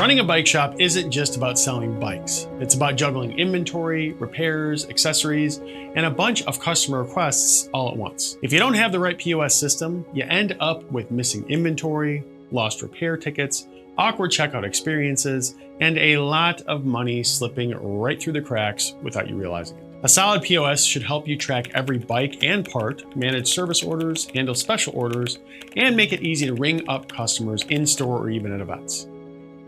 Running a bike shop isn't just about selling bikes. It's about juggling inventory, repairs, accessories, and a bunch of customer requests all at once. If you don't have the right POS system, you end up with missing inventory, lost repair tickets, awkward checkout experiences, and a lot of money slipping right through the cracks without you realizing it. A solid POS should help you track every bike and part, manage service orders, handle special orders, and make it easy to ring up customers in store or even at events.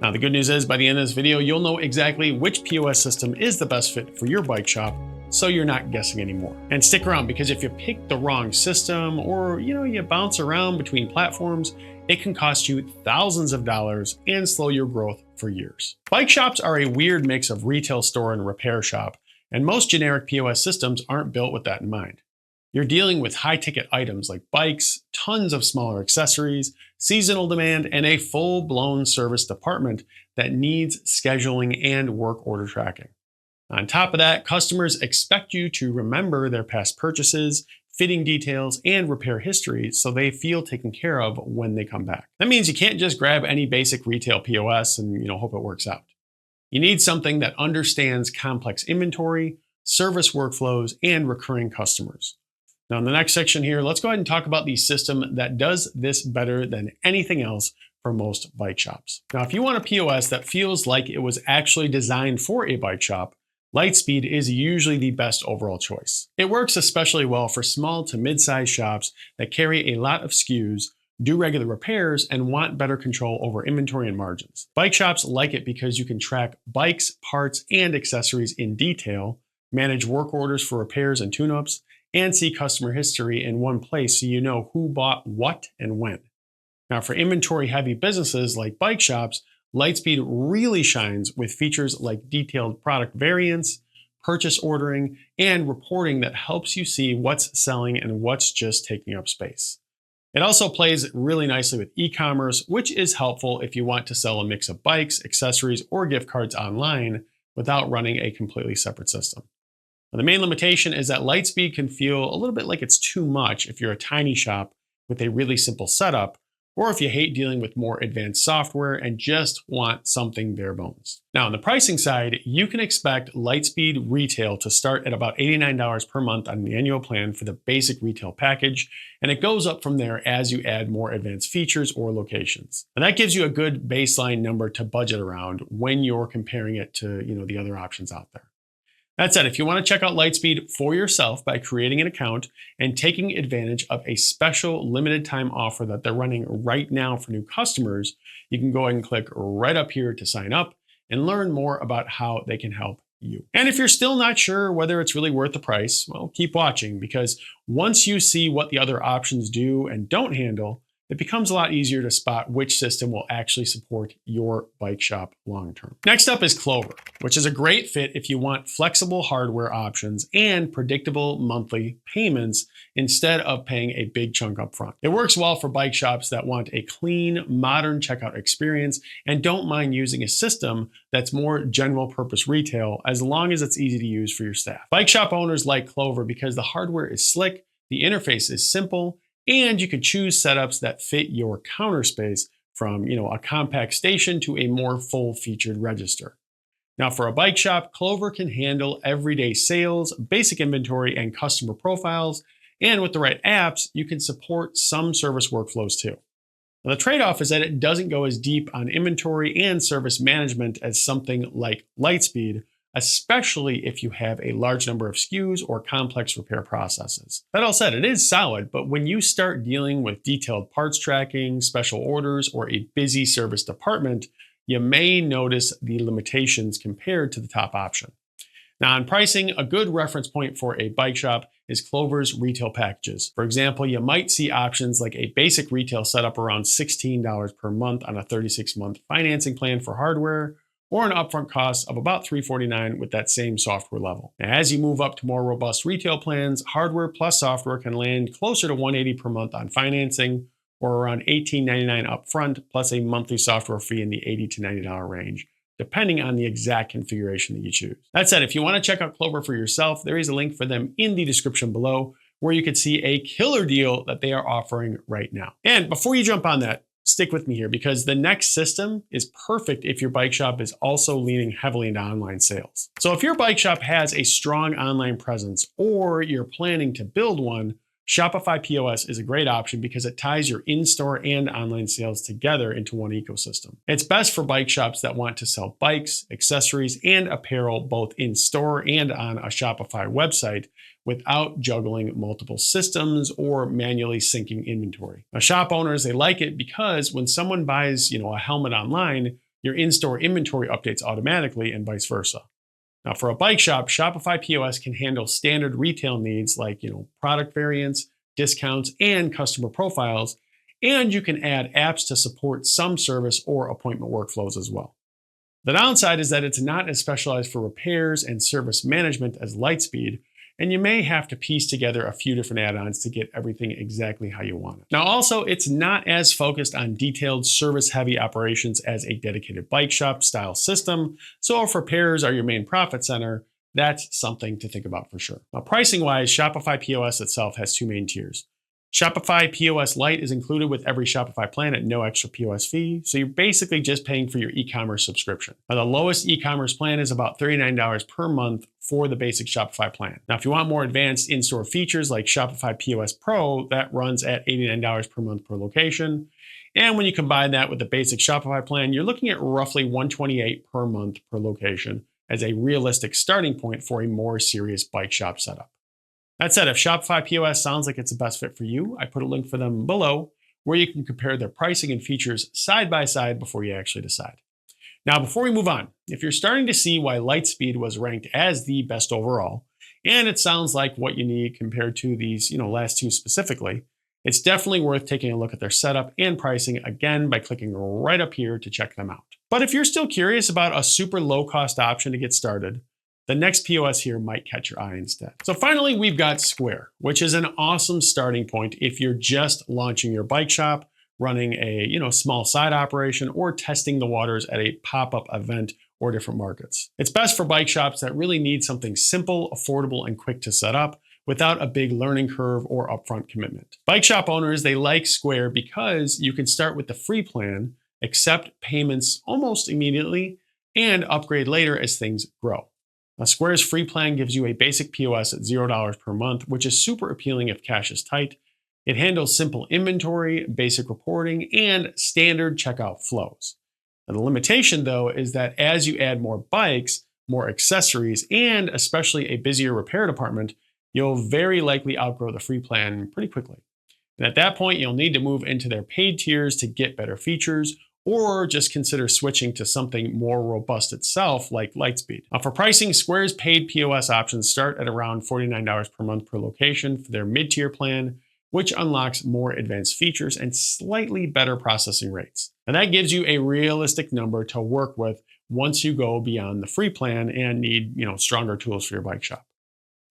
Now, the good news is by the end of this video, you'll know exactly which POS system is the best fit for your bike shop, so you're not guessing anymore. And stick around, because if you pick the wrong system or you bounce around between platforms, it can cost you thousands of dollars and slow your growth for years. Bike shops are a weird mix of retail store and repair shop, and most generic POS systems aren't built with that in mind. You're dealing with high-ticket items like bikes, tons of smaller accessories, seasonal demand, and a full-blown service department that needs scheduling and work order tracking. On top of that, customers expect you to remember their past purchases, fitting details, and repair history so they feel taken care of when they come back. That means you can't just grab any basic retail POS and hope it works out. You need something that understands complex inventory, service workflows, and recurring customers. Now, in the next section here, let's go ahead and talk about the system that does this better than anything else for most bike shops. Now, if you want a POS that feels like it was actually designed for a bike shop, Lightspeed is usually the best overall choice. It works especially well for small to mid-sized shops that carry a lot of SKUs, do regular repairs, and want better control over inventory and margins. Bike shops like it because you can track bikes, parts, and accessories in detail, manage work orders for repairs and tune-ups, and see customer history in one place so you know who bought what and when. Now, for inventory-heavy businesses like bike shops, Lightspeed really shines with features like detailed product variants, purchase ordering, and reporting that helps you see what's selling and what's just taking up space. It also plays really nicely with e-commerce, which is helpful if you want to sell a mix of bikes, accessories, or gift cards online without running a completely separate system. Now, the main limitation is that Lightspeed can feel a little bit like it's too much if you're a tiny shop with a really simple setup, or if you hate dealing with more advanced software and just want something bare bones. Now, on the pricing side, you can expect Lightspeed retail to start at about $89 per month on the annual plan for the basic retail package, and it goes up from there as you add more advanced features or locations. And that gives you a good baseline number to budget around when you're comparing it to the other options out there. That said, if you want to check out Lightspeed for yourself by creating an account and taking advantage of a special limited time offer that they're running right now for new customers, you can go ahead and click right up here to sign up and learn more about how they can help you. And if you're still not sure whether it's really worth the price, well, keep watching, because once you see what the other options do and don't handle, it becomes a lot easier to spot which system will actually support your bike shop long term. Next up is Clover, which is a great fit if you want flexible hardware options and predictable monthly payments instead of paying a big chunk up front. It works well for bike shops that want a clean, modern checkout experience and don't mind using a system that's more general purpose retail, as long as it's easy to use for your staff. Bike shop owners like Clover because the hardware is slick, the interface is simple, and you can choose setups that fit your counter space, from a compact station to a more full-featured register. Now, for a bike shop, Clover can handle everyday sales, basic inventory, and customer profiles, and with the right apps, you can support some service workflows too. Now, the trade-off is that it doesn't go as deep on inventory and service management as something like Lightspeed, especially if you have a large number of SKUs or complex repair processes. That all said, it is solid, but when you start dealing with detailed parts tracking, special orders, or a busy service department, you may notice the limitations compared to the top option. Now, on pricing, a good reference point for a bike shop is Clover's retail packages. For example, you might see options like a basic retail setup around $16 per month on a 36-month financing plan for hardware, or an upfront cost of about $349 with that same software level. Now, as you move up to more robust retail plans, hardware plus software can land closer to $180 per month on financing, or around $18.99 upfront, plus a monthly software fee in the $80 to $90 range, depending on the exact configuration that you choose. That said, if you want to check out Clover for yourself, there is a link for them in the description below, where you can see a killer deal that they are offering right now. And before you jump on that, stick with me here because the next system is perfect if your bike shop is also leaning heavily into online sales. So if your bike shop has a strong online presence or you're planning to build one, Shopify POS is a great option because it ties your in-store and online sales together into one ecosystem. It's best for bike shops that want to sell bikes, accessories, and apparel both in-store and on a Shopify website without juggling multiple systems or manually syncing inventory. Now, shop owners, they like it because when someone buys, a helmet online, your in-store inventory updates automatically and vice versa. Now, for a bike shop, Shopify POS can handle standard retail needs like, product variants, discounts, and customer profiles, and you can add apps to support some service or appointment workflows as well. The downside is that it's not as specialized for repairs and service management as Lightspeed, and you may have to piece together a few different add-ons to get everything exactly how you want it. Now, also, it's not as focused on detailed service-heavy operations as a dedicated bike shop style system, so if repairs are your main profit center, that's something to think about for sure. Now, pricing-wise, Shopify POS itself has two main tiers. Shopify POS Lite is included with every Shopify plan at no extra POS fee, so you're basically just paying for your e-commerce subscription. Now, the lowest e-commerce plan is about $39 per month for the basic Shopify plan. Now, if you want more advanced in-store features like Shopify POS Pro, that runs at $89 per month per location. And when you combine that with the basic Shopify plan, you're looking at roughly $128 per month per location as a realistic starting point for a more serious bike shop setup. That said, if Shopify POS sounds like it's the best fit for you, I put a link for them below where you can compare their pricing and features side by side before you actually decide. Now, before we move on, if you're starting to see why Lightspeed was ranked as the best overall, and it sounds like what you need compared to these, last two specifically, it's definitely worth taking a look at their setup and pricing again by clicking right up here to check them out. But if you're still curious about a super low-cost option to get started, the next POS here might catch your eye instead. So finally, we've got Square, which is an awesome starting point if you're just launching your bike shop, running a small side operation, or testing the waters at a pop-up event or different markets. It's best for bike shops that really need something simple, affordable, and quick to set up without a big learning curve or upfront commitment. Bike shop owners, they like Square because you can start with the free plan, accept payments almost immediately, and upgrade later as things grow. Now, Square's free plan gives you a basic POS at $0 per month, which is super appealing if cash is tight. It handles simple inventory, basic reporting, and standard checkout flows. Now, the limitation, though, is that as you add more bikes, more accessories, and especially a busier repair department, you'll very likely outgrow the free plan pretty quickly. And at that point, you'll need to move into their paid tiers to get better features, or just consider switching to something more robust itself like Lightspeed. Now, for pricing, Square's paid POS options start at around $49 per month per location for their mid-tier plan, which unlocks more advanced features and slightly better processing rates. And that gives you a realistic number to work with once you go beyond the free plan and need, stronger tools for your bike shop.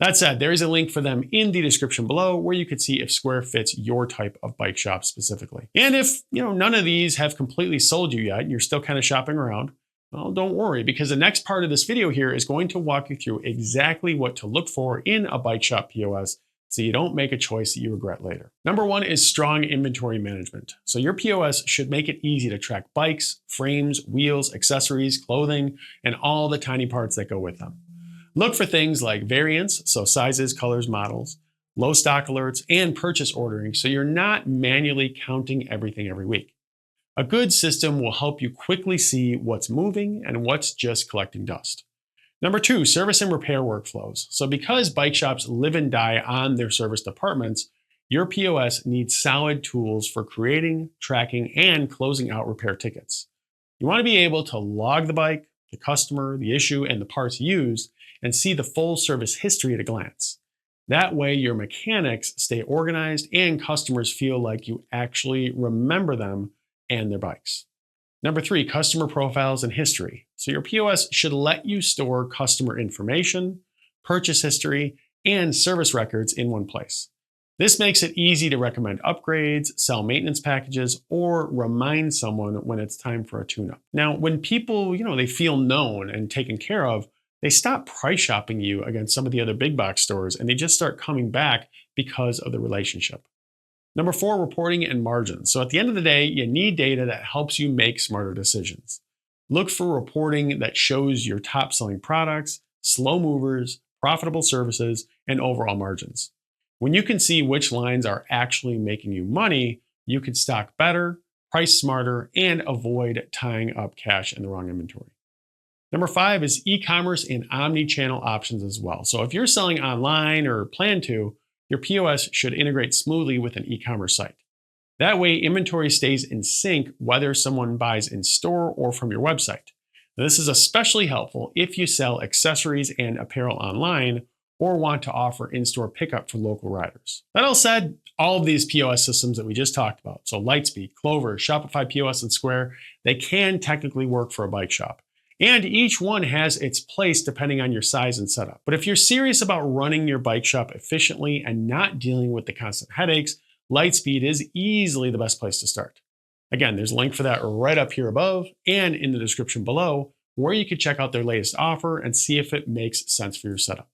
That said, there is a link for them in the description below where you could see if Square fits your type of bike shop specifically. And if, none of these have completely sold you yet and you're still kind of shopping around, well, don't worry, because the next part of this video here is going to walk you through exactly what to look for in a bike shop POS so you don't make a choice that you regret later. Number one is strong inventory management. So your POS should make it easy to track bikes, frames, wheels, accessories, clothing, and all the tiny parts that go with them. Look for things like variants, so sizes, colors, models, low stock alerts, and purchase ordering so you're not manually counting everything every week. A good system will help you quickly see what's moving and what's just collecting dust. Number two, service and repair workflows. So because bike shops live and die on their service departments, your POS needs solid tools for creating, tracking, and closing out repair tickets. You want to be able to log the bike, the customer, the issue, and the parts used, and see the full service history at a glance. That way, your mechanics stay organized and customers feel like you actually remember them and their bikes. Number three, customer profiles and history. So your POS should let you store customer information, purchase history, and service records in one place. This makes it easy to recommend upgrades, sell maintenance packages, or remind someone when it's time for a tune-up. Now, when people, they feel known and taken care of, they stop price shopping you against some of the other big box stores and they just start coming back because of the relationship. Number 4, reporting and margins. So at the end of the day, you need data that helps you make smarter decisions. Look for reporting that shows your top selling products, slow movers, profitable services, and overall margins. When you can see which lines are actually making you money, you can stock better, price smarter, and avoid tying up cash in the wrong inventory. Number 5 is e-commerce and omni-channel options as well. So if you're selling online or plan to, your POS should integrate smoothly with an e-commerce site. That way, inventory stays in sync whether someone buys in store or from your website. Now, this is especially helpful if you sell accessories and apparel online or want to offer in-store pickup for local riders. That all said, all of these POS systems that we just talked about, so Lightspeed, Clover, Shopify POS, and Square, they can technically work for a bike shop. And each one has its place depending on your size and setup. But if you're serious about running your bike shop efficiently and not dealing with the constant headaches, Lightspeed is easily the best place to start. Again, there's a link for that right up here above and in the description below, where you can check out their latest offer and see if it makes sense for your setup.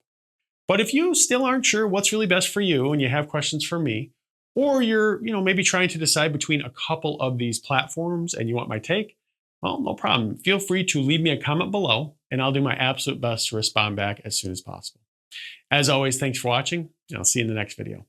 But if you still aren't sure what's really best for you and you have questions for me, or you're maybe trying to decide between a couple of these platforms and you want my take, well, no problem. Feel free to leave me a comment below and I'll do my absolute best to respond back as soon as possible. As always, thanks for watching and I'll see you in the next video.